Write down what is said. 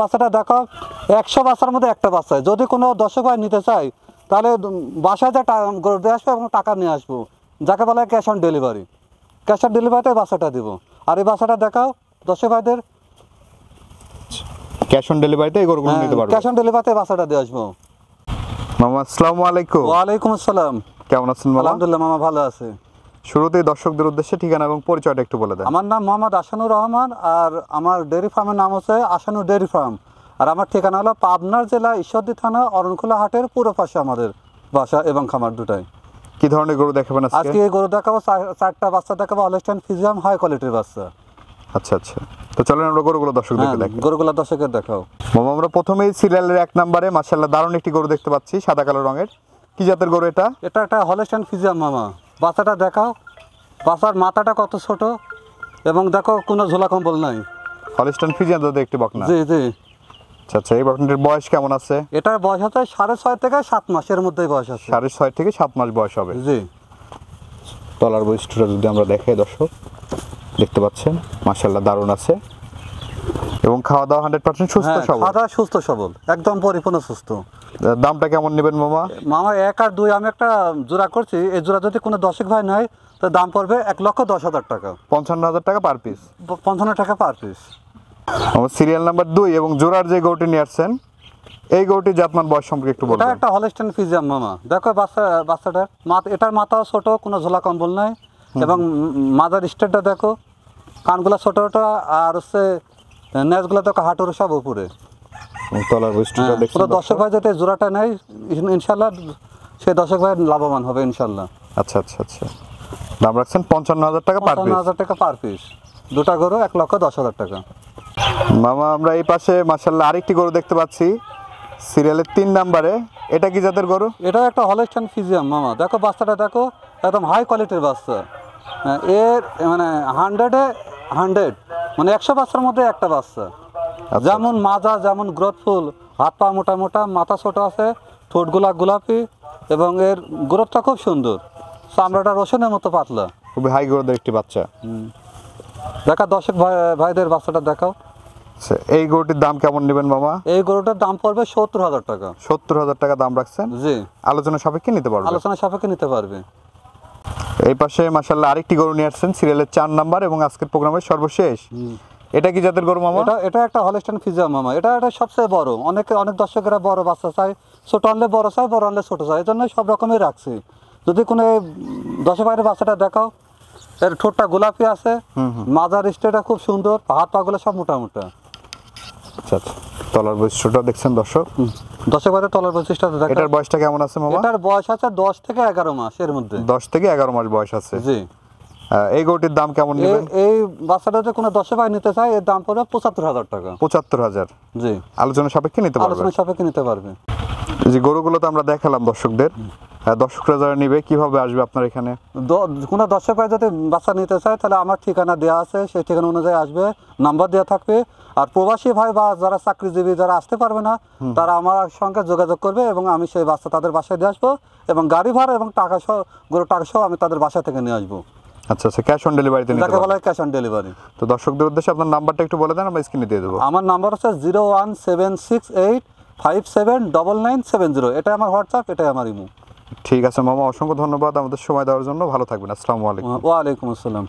বাচ্চাটা দেখো 100 বাচ্চার মধ্যে একটা বাচ্চা। যদি কোনো দর্শক ভাই নিতে চায় তাহলে বাসায় যা গরু দিয়ে আসবো এবং টাকা নিয়ে আসবো, যাকে বলা হয় cash on delivery. Cash on ডেলিভারিতে বাচ্চাটা দিব। আর এই বাচ্চাটা দেখাও দর্শক ভাইদের, ক্যাশ অন ডেলিভারিতে এই গরুগুলো নিতে পারবে। ক্যাশ অন ডেলিভারিতে বাচ্চাটা দিয়ে আসবো। মামা আসসালামু আলাইকুম। ওয়ালাইকুম আসসালাম। কেমন আছেন মামা? আলহামদুলিল্লাহ মামা, ভালো আছে। শুরুতেই দর্শকদের উদ্দেশ্যে ঠিকানা এবং পরিচয়টা একটু বলে দেন। আমার নাম মোহাম্মদ আসানুর রহমান, আর আমার ডেয়ারি ফার্মের নাম হচ্ছে আসানুর ডেয়ারি ফার্ম। আর আমার ঠিকানা হলো পাবনা জেলা ঈশ্বরদী থানা অরণখোলা হাটের পুরো পাশে আমাদের বাসা এবং খামার দুটাই। কি ধরনের গরু দেখাবেন আজকে? আজকে এই গরু দেখাবো, চারটা বাচ্চা দেখাবো, হলস্টাইন ফ্রিজিয়ান হাই কোয়ালিটির বাচ্চা। আচ্ছা আচ্ছা, তো চলেন আমরা গরুগুলো দর্শকদেরকে দেখাই। গরুগুলো দর্শকের দেখাও। মামা আমরা প্রথমেই সিরিয়ালের 1 নম্বরে মাশাআল্লাহ দারুণ একটি গরু দেখতে পাচ্ছি, সাদা কালো রঙের। কি জাতের গরু এটা? এটা একটা হলস্টাইন ফ্রিজিয়ান মামা। বাচ্চাটা দেখাও, বাচ্চার মাথাটা কত ছোট এবং দেখো কোনো ঝোলা কম্বল নাই। হলস্টাইন ফ্রিজিয়ান জাতের একটি বকনা। জি জি। আচ্ছা আচ্ছা, এই বকনাটির বয়স কেমন আছে? এটার বয়স হচ্ছে 6.5 থেকে 7 মাসের মধ্যেই বয়স আছে। 6.5 থেকে 7 মাস বয়স হবে। জি। তলার বৈশিষ্ট্যটা যদি আমরা দেখাই দর্শক, দেখতে পাচ্ছেন মাশাআল্লাহ দারুণ আছে এবং খাওয়া দাওয়া 100% সুস্থ সবল। খাওয়া দাওয়া সুস্থ সবল, একদম পরিপূর্ণ সুস্থ। দামটা কেমন নেবেন মামা? মামা 1 আর 2 আমি একটা জোড়া করছি। এই জোড়া যদি কোনো দর্শক ভাই নেয় তো দাম পড়বে 1,10,000 টাকা। 55,000 টাকা পার পিস। 55 টাকা পার পিস। আমার সিরিয়াল নাম্বার 2 এবং জোড়ার যে গরুটি নিয়ে আসছেন, এই গরুটির জাতমান বয়স সম্পর্কে একটু এটা বলবেন। একটা হলস্টাইন ফ্রিজিয়ান মামা। দেখো বাচ্চাটার এটার মাথাও ছোট, কোনো ঝোলা কম্বল নাই এবং মাদার স্টেটটা দেখো, কানগুলা ছোট ছোট, আর হচ্ছে নেজগুলো দেখো হাঁটুর সব উপরে। তলার বৈশিষ্ট্যটা দেখছেন পুরো দর্শক ভাই যাতে জোড়াটা নেয় ইনশাল্লাহ সেই দর্শক ভাই লাভবান হবে ইনশাল্লাহ। আচ্ছা আচ্ছা আচ্ছা, দাম রাখছেন 55,000 টাকা পার পিস। 55,000 টাকা পার পিস। দুটা গরু 1,10,000 টাকা। মামা আমরা এই পাশে মাশাআল্লাহ আরেকটি গরু দেখতে পাচ্ছি সিরিয়ালের 3 নম্বরে। এটা কি জাতের গরু? এটা একটা হলস্টাইন ফ্রিজিয়ান মামা। দেখো বাচ্চাটা দেখো, একদম হাই কোয়ালিটির বাচ্চা। এর মানে 100-এ 100, মানে 100 বাচ্চার মধ্যে একটা বাচ্চা। যেমন মাজা, যেমন গ্রোথফুল, হাত পা মোটা মোটা, মাথা ছোট আছে, ঠোঁটগুলা গোলাপি এবং এর গ্রোথটা খুব সুন্দর। চামড়াটা রসুনের মতো পাতলা। খুবই হাই গ্রোথের একটি বাচ্চা। দেখা দর্শক ভাইদের বাচ্চাটা দেখাও। আচ্ছা, এই গরুটির দাম কেমন নেবেন মামা? এই গরুটার দাম পড়বে 70,000 টাকা। 70,000 টাকা দাম রাখছেন। জি, আলোচনা সাপেক্ষে নিতে পারবেন। আলোচনা সাপেক্ষে নিতে পারবে। এই পাশে মাশাআল্লাহ আরেকটি গরু নিয়ে আসছেন সিরিয়ালের 4 নাম্বার এবং আজকের প্রোগ্রামের সর্বশেষ। এটা কি জাতের গরু মামা? এটা একটা হলস্টাইন ফ্রিজিয়ান মামা। এটা সবচেয়ে বড়। অনেক দর্শকেরা বড় বাচ্চা চায়, ছোট আনলে বড় চায়, বড় আনলে ছোট চায়, এই জন্য সব রকমের রাখছি। যদি কোনো দর্শক ভাইয়ের বাচ্চাটা দেখাও, এর ঠোঁটটা গোলাপি আছে, মাজার স্টেটটা খুব সুন্দর, হাত পাগুলো সব মোটা মোটা। আচ্ছা আচ্ছা, তলার বৈশিষ্ট্যটা দেখছেন দর্শক। দর্শক ভাইয়ের তলার বৈশিষ্ট্যটা দেখাও। এটার বয়সটা কেমন আছে মামা? এটার বয়স আছে 10 থেকে 11 মাস এর মধ্যে। 10 থেকে 11 মাস বয়স আছে। জি। এই গরুটির দাম কেমন নেবেন? এই বাচ্চাটা যদি কোনো দর্শক ভাই নিতে চায় এর দাম পড়বে 75,000 টাকা। 75,000। জি, আলোচনা সাপেক্ষে নিতে পারবেন। আলোচনা সাপেক্ষে নিতে পারবে। যে গরুগুলো তো আমরা দেখালাম দর্শকদের, দর্শকরা যারা নিবে কিভাবে আসবে আপনার এখানে? কোনো দর্শক ভাই যদি বাচ্চা নিতে চায় তাহলে আমার ঠিকানা দেওয়া আছে, সেই ঠিকানা অনুযায়ী আসবে, নাম্বার দেওয়া থাকবে। আর প্রবাসী ভাই বা যারা চাকরিজীবী যারা আসতে পারবে না তারা আমার সঙ্গে যোগাযোগ করবে এবং আমি সেই বাচ্চা তাদের বাসায় দিয়ে আসবো এবং গাড়ি ভাড়া এবং টাকা সহ, গরুর টাকা সহ আমি তাদের বাসা থেকে নিয়ে আসবো। আচ্ছা আচ্ছা, ক্যাশ অন ডেলিভারিতে নিতে যাকে বলা পারবেন। হয় ক্যাশ অন ডেলিভারি। তো দর্শকদের উদ্দেশ্যে আপনার নাম্বারটা একটু বলে দেন, আমরা স্ক্রিনে দিয়ে দেবো। আমার নাম্বার হচ্ছে 01768579970। এটা আমার হোয়াটসঅ্যাপ, এটাই আমার ইমো। ঠিক আছে মামা, অসংখ্য ধন্যবাদ আমাদের সময় দেওয়ার জন্য। ভালো থাকবেন। আসসালামু আলাইকুম। ওয়ালাইকুম আসসালাম।